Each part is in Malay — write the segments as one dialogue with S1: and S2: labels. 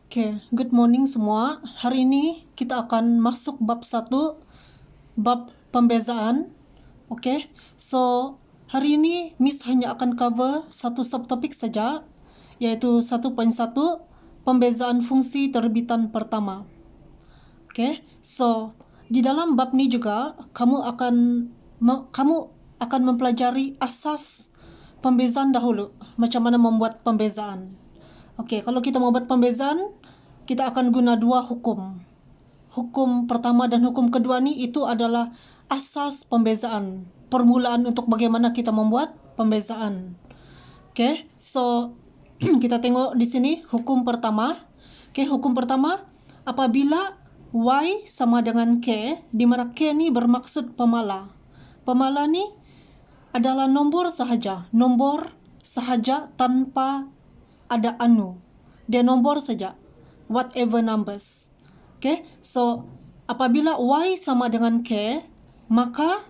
S1: Oke, good morning semua. Hari ini kita akan masuk bab 1, bab pembezaan. Oke, so hari ini Miss hanya akan cover satu subtopik saja, yaitu 1.1, pembezaan fungsi terbitan pertama. Oke, so di dalam bab ini juga kamu akan mempelajari asas pembezaan dahulu, macam mana membuat pembezaan. Oke, kalau kita mau buat pembezaan, kita akan guna dua hukum. Hukum pertama dan hukum kedua ni itu adalah asas pembezaan, permulaan untuk bagaimana kita membuat pembezaan. Oke, so kita tengok di sini hukum pertama. Oke, hukum pertama, apabila Y sama dengan K, di mana K ni bermaksud pemala. Pemala ni adalah nombor sahaja tanpa ada anu. Dia nombor saja, whatever numbers. Okay, so apabila Y sama dengan K, maka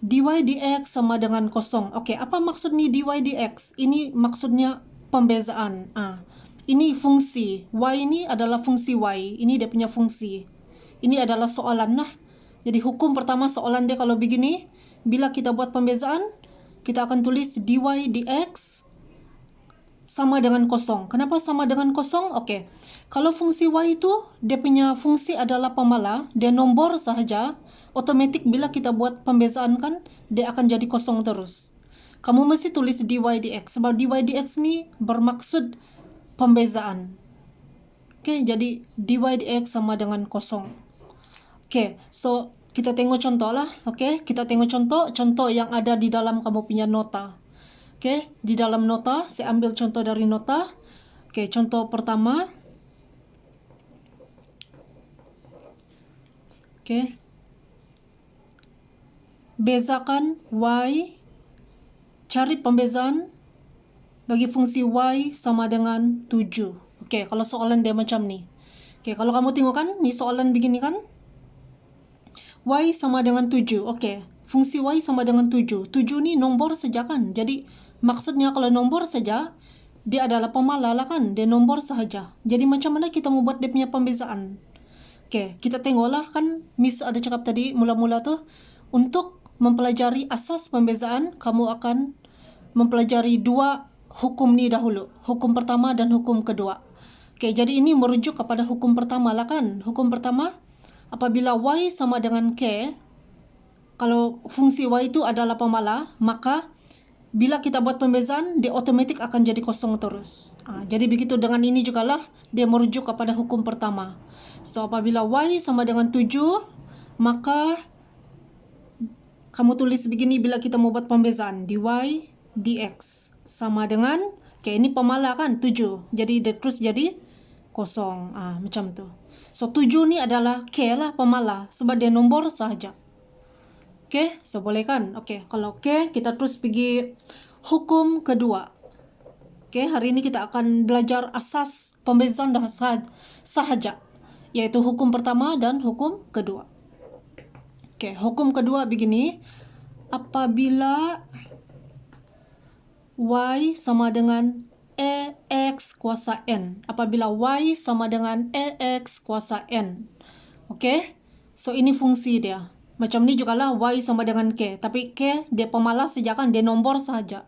S1: dy dx sama dengan kosong. Okay, apa maksud ni dy dx? Ini maksudnya pembezaan. Ini fungsi. Y ini adalah fungsi Y. Ini dia punya fungsi. Ini adalah soalan lah. Jadi hukum pertama soalan dia kalau begini, bila kita buat pembezaan, kita akan tulis dy dx sama dengan kosong. Kenapa sama dengan kosong? Okey. Kalau fungsi Y itu, dia punya fungsi adalah pemala, dia nombor sahaja, otomatik bila kita buat pembezaan kan, dia akan jadi kosong terus. Kamu mesti tulis dy dx, sebab dy dx ni bermaksud pembezaan. Okey, jadi dy dx sama dengan kosong. Okey, so kita tengok contoh lah. Okey, kita tengok contoh yang ada di dalam kamu punya nota. Oke, di dalam nota, saya ambil contoh dari nota. Oke, contoh pertama. Oke. Bezakan Y, cari pembezaan bagi fungsi Y sama dengan 7. Oke, kalau soalan dia macam ni. Oke, kalau kamu tengok kan, ni soalan begini kan? Y sama dengan 7. Oke, fungsi Y sama dengan 7. 7 ni nombor saja kan? Jadi, maksudnya kalau nombor saja, dia adalah pemala lah kan? Dia nombor sahaja. Jadi macam mana kita mau buat dia punya pembezaan? Oke, kita tengoklah kan Miss ada cakap tadi mula-mula tuh. Untuk mempelajari asas pembezaan, kamu akan mempelajari dua hukum ni dahulu. Hukum pertama dan hukum kedua. Oke, jadi ini merujuk kepada hukum pertama lah kan? Hukum pertama, apabila Y sama dengan K, kalau fungsi Y itu adalah pemala, maka bila kita buat pembezaan, dia otomatik akan jadi kosong terus. Jadi begitu dengan ini jugalah, dia merujuk kepada hukum pertama. So, apabila Y sama dengan 7, maka kamu tulis begini bila kita mau buat pembezaan. Dy dx sama dengan, ini pemala kan, 7. Jadi dia terus jadi kosong. Macam tu. So, 7 ni adalah K lah, pemala. Sebab dia nombor sahaja. Oke, so boleh kan? Oke, kalau oke, kita terus pergi hukum kedua. Oke, hari ini kita akan belajar asas pembezaan sahaja, yaitu hukum pertama dan hukum kedua. Oke, hukum kedua begini. Apabila Y sama dengan EX kuasa N. Apabila Y sama dengan EX kuasa N. Oke, so ini fungsi dia. Macam ni jugalah Y sama dengan K. Tapi K dia pemalas saja kan, dia nombor saja.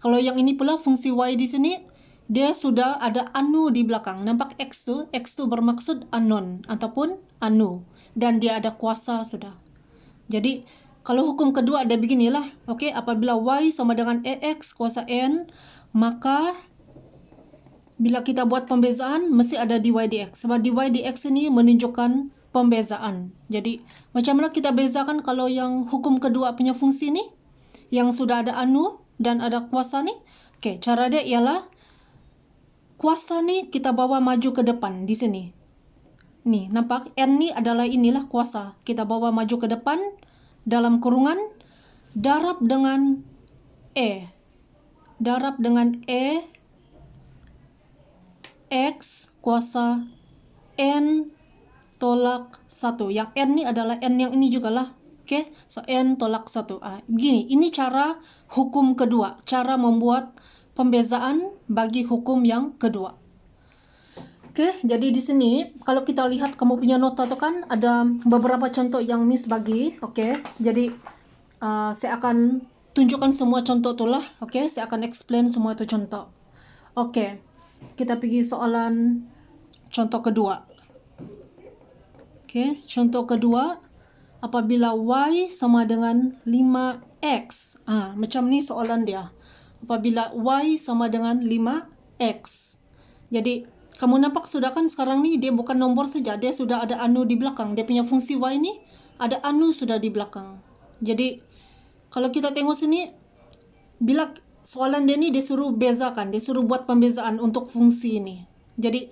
S1: Kalau yang ini pula fungsi Y di sini, dia sudah ada anu di belakang. Nampak X tu bermaksud unknown ataupun anu. Dan dia ada kuasa sudah. Jadi, kalau hukum kedua ada beginilah. Okey, apabila Y sama dengan AX kuasa N, maka bila kita buat pembezaan, mesti ada dy dx. Sebab dy dx ini menunjukkan pembezaan. Jadi, macam mana kita bezakan kalau yang hukum kedua punya fungsi ni? Yang sudah ada anu dan ada kuasa ni? Okey, cara dia ialah kuasa ni kita bawa maju ke depan di sini. Ni, nampak? N ni adalah inilah kuasa. Kita bawa maju ke depan dalam kurungan darab dengan E. Darab dengan E X kuasa N tolak 1. Yang N ni adalah N yang ini jugalah. Oke, so N tolak 1. Begini, ini cara hukum kedua. Cara membuat pembezaan bagi hukum yang kedua. Oke, jadi di sini kalau kita lihat kamu punya nota tuh kan ada beberapa contoh yang Miss bagi. Oke, jadi saya akan tunjukkan semua contoh itulah. Oke, saya akan explain semua itu contoh. Oke, kita pergi soalan contoh kedua. Oke, contoh kedua, apabila Y sama dengan 5X. Macam ni soalan dia. Apabila Y sama dengan 5X. Jadi, kamu nampak sudah kan sekarang ni dia bukan nombor saja, dia sudah ada anu di belakang. Dia punya fungsi Y ni ada anu sudah di belakang. Jadi, kalau kita tengok sini, bila soalan dia ni dia suruh bezakan, dia suruh buat pembezaan untuk fungsi ini. Jadi,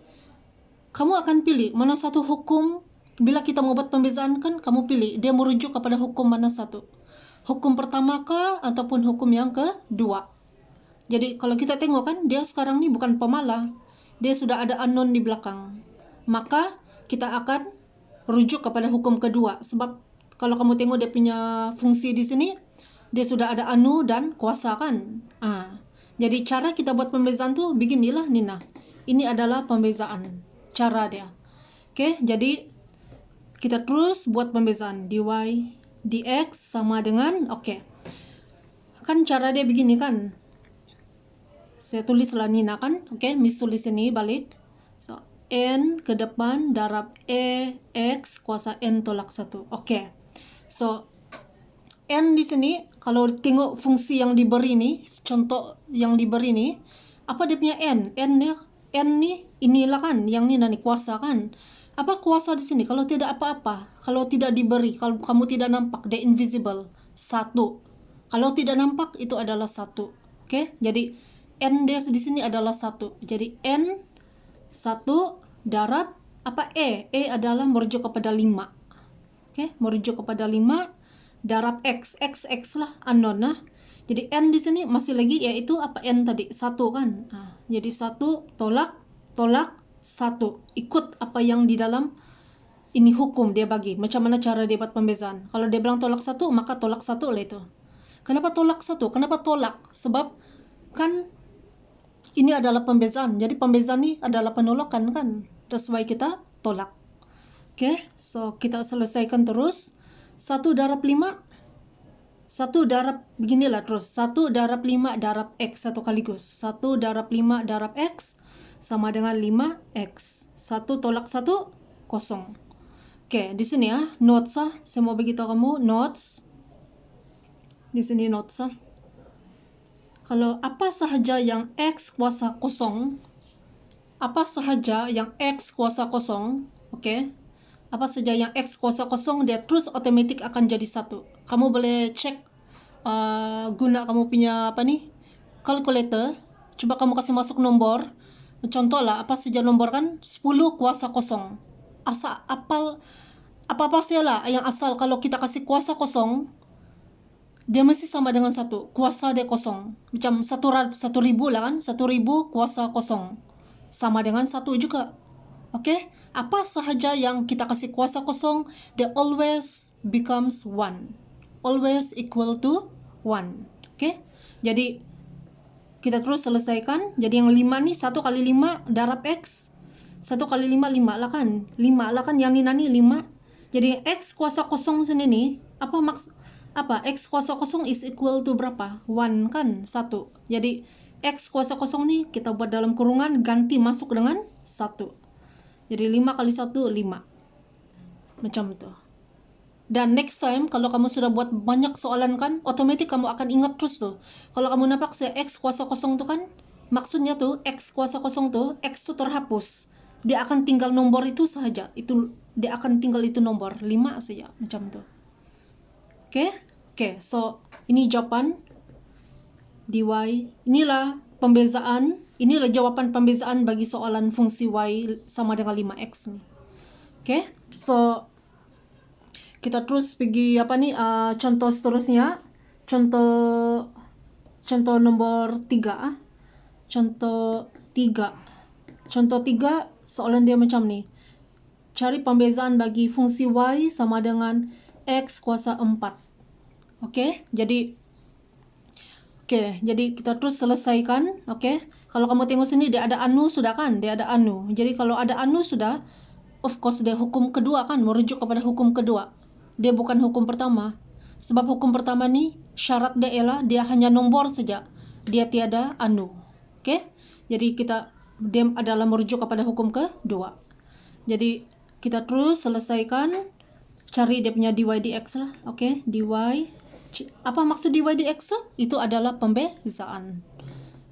S1: kamu akan pilih mana satu hukum. Bila kita mau buat pembezaan kan, kamu pilih dia merujuk kepada hukum mana satu. Hukum pertama kah ataupun hukum yang kedua. Jadi kalau kita tengok kan, dia sekarang ni bukan pemalah. Dia sudah ada unknown di belakang. Maka kita akan rujuk kepada hukum kedua. Sebab kalau kamu tengok dia punya fungsi di sini, dia sudah ada anu dan kuasa kan. Jadi cara kita buat pembezaan tu beginilah Nina. Ini adalah pembezaan. Cara dia. Oke, jadi kita terus buat pembezaan. dy dx sama dengan, oke. Kan cara dia begini kan. Saya tulislah Nina kan. Oke, Miss tulis ini balik. So, N ke depan darab E X kuasa N tolak 1. Oke. So, N di sini kalau tengok fungsi yang diberi ni, contoh yang diberi ni, apa dia punya N? N ni inilah kan, yang ni nani kuasa kan. Apa kuasa di sini? Kalau tidak apa-apa, kalau tidak diberi, kalau kamu tidak nampak, dia invisible. 1. Kalau tidak nampak, itu adalah 1. Oke, jadi N dia di sini adalah 1. Jadi N 1 darab apa E? E adalah merujuk kepada 5. Oke, merujuk kepada 5 darab X. X lah unknown nah. Jadi N di sini masih lagi yaitu apa N tadi? 1 kan. Jadi 1 tolak 1. Ikut apa yang di dalam ini hukum dia bagi. Macam mana cara dia buat pembezaan. Kalau dia bilang tolak 1, maka tolak 1 lah itu. Kenapa tolak 1? Kenapa tolak? Sebab kan ini adalah pembezaan. Jadi pembezaan ini adalah penolakan kan. That's why kita tolak. Oke, so kita selesaikan terus. 1 darab 5. 1 darab beginilah terus. 1 darab 5 darab X satu kaligus. 1 darab 5 darab X sama dengan 5X. 1 tolak 1, kosong. Oke, di sini ya, notes saya mau beritahu kamu, notes. Di sini notes Kalau apa sahaja yang X kuasa kosong, apa sahaja yang X kuasa kosong, oke, apa saja yang X kuasa kosong, dia terus otomatis akan jadi 1. Kamu boleh cek guna kamu punya apa nih, kalkulator. Coba kamu kasih masuk nomor. Contoh lah, apa saja nomor kan, 10 kuasa kosong. Asal apal, apa-apa saja lah yang asal kalau kita kasih kuasa kosong, dia masih sama dengan 1. Kuasa dia kosong. Macam 1.000 lah kan. 1.000 kuasa kosong. Sama dengan 1 juga. Oke? Apa sahaja yang kita kasih kuasa kosong, dia always becomes 1. Always equal to 1. Oke? Jadi, kita terus selesaikan. Jadi yang 5 nih, 1 kali 5 darab X. 1 kali 5, 5 lah kan. 5 lah kan, yang ni nani 5. Jadi X kuasa kosong sini nih, apa X kuasa kosong is equal to berapa? 1 kan? 1. Jadi X kuasa kosong nih kita buat dalam kurungan, ganti masuk dengan 1. Jadi 5 kali 1, 5. Macam itu. Dan next time kalau kamu sudah buat banyak soalan kan, otomatis kamu akan ingat terus tuh. Kalau kamu nampak saya X kuasa kosong tuh kan, maksudnya tuh X kuasa kosong tuh, X tuh terhapus. Dia akan tinggal nomor itu saja. Dia akan tinggal itu nomor 5 saja, macam tuh. Oke, so ini jawaban dy. Inilah pembezaan, inilah jawaban pembezaan bagi soalan fungsi y sama dengan 5x nih. Oke, so kita terus pergi apa nih, contoh seterusnya. Contoh nomor 3. Contoh 3 soalan dia macam nih. Cari pembezaan bagi fungsi y sama dengan x kuasa 4. Oke, jadi kita terus selesaikan. Oke, Kalau kamu tengok sini dia ada anu sudah kan, dia ada anu. Jadi kalau ada anu sudah, of course dia hukum kedua kan, merujuk kepada hukum kedua. Dia bukan hukum pertama. Sebab hukum pertama nih syarat dia ialah dia hanya nombor saja. Dia tiada anu. Oke? Jadi dia adalah merujuk kepada hukum kedua. Jadi kita terus selesaikan, cari dia punya dy dx lah. Oke? Dy. Apa maksud dy dx tuh? Itu adalah pembezaan.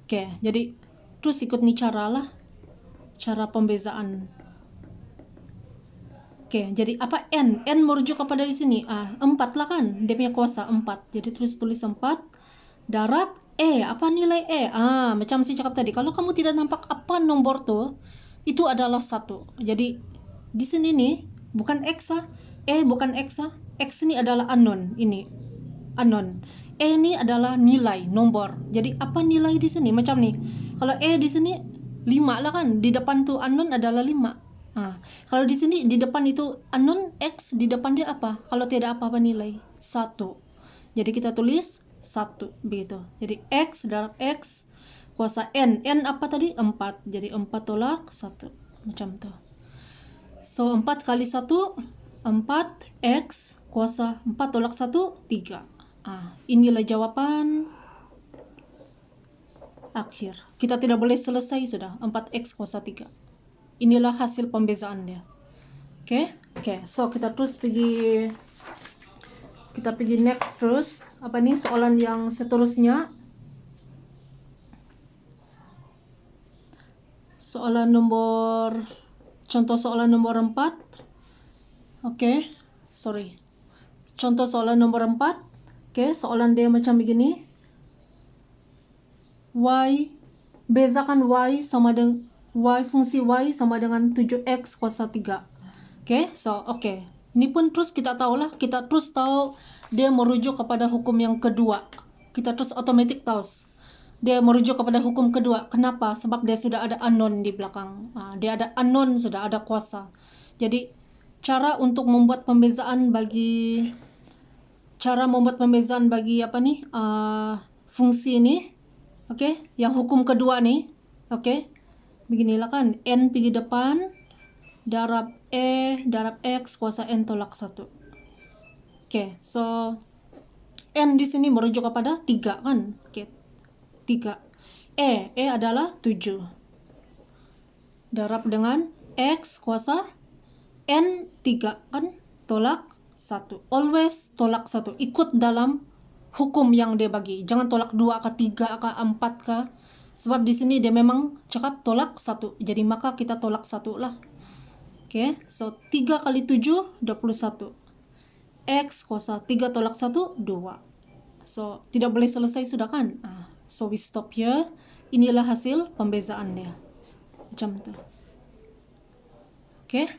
S1: Oke, jadi terus ikut nih cara pembezaan. Oke, jadi apa n merujuk kepada di sini 4 lah kan, dia punya kuasa 4. Jadi terus tulis 4 darab apa nilai macam saya cakap tadi, kalau kamu tidak nampak apa nomor tuh, itu adalah 1. Jadi di sini nih bukan x bukan x x ini adalah unknown, ini unknown. Ini adalah nilai nomor. Jadi apa nilai di sini? Macam nih. Kalau di sini 5 lah kan. Di depan tuh unknown adalah 5. Kalau di sini di depan itu unknown x, di depan dia apa? Kalau tidak apa-apa nilai 1. Jadi kita tulis 1 begitu. Jadi x darab x kuasa n apa tadi? 4. Jadi 4 tolak 1 macam tuh. So 4 kali 1 4x kuasa 4 tolak 1 3. Inilah jawaban akhir. Kita tidak boleh selesai sudah. 4x kuasa 3. Inilah hasil pembezaan dia. Oke. So kita terus pergi next terus. Apa nih soalan yang seterusnya? Contoh soalan nomor 4. Contoh soalan nomor 4. Soalan dia macam begini. Bezakan fungsi y sama dengan 7x kuasa 3. Ini pun terus kita tahulah, kita terus tahu dia merujuk kepada hukum yang kedua. Kita terus otomatis tahu dia merujuk kepada hukum kedua. Kenapa? Sebab dia sudah ada unknown di belakang. Dia ada unknown, sudah ada kuasa. Jadi cara membuat pembezaan bagi apa nih fungsi ini, yang hukum kedua nih, beginilah kan, n pergi depan darab darab x kuasa n tolak 1. So n di sini merujuk kepada 3 kan, 3. Adalah 7 darab dengan x kuasa n 3 kan, tolak 1. Always tolak 1. Ikut dalam hukum yang dia bagi. Jangan tolak 2 ke 3 ke 4 ke. Sebab di sini dia memang cakap tolak 1. Jadi maka kita tolak 1 lah. So 3 kali 7 21. X kuasa 3 tolak 1 2. So tidak boleh selesai sudah kan? So we stop here. Inilah hasil pembezaan dia. Macam tu. Oke.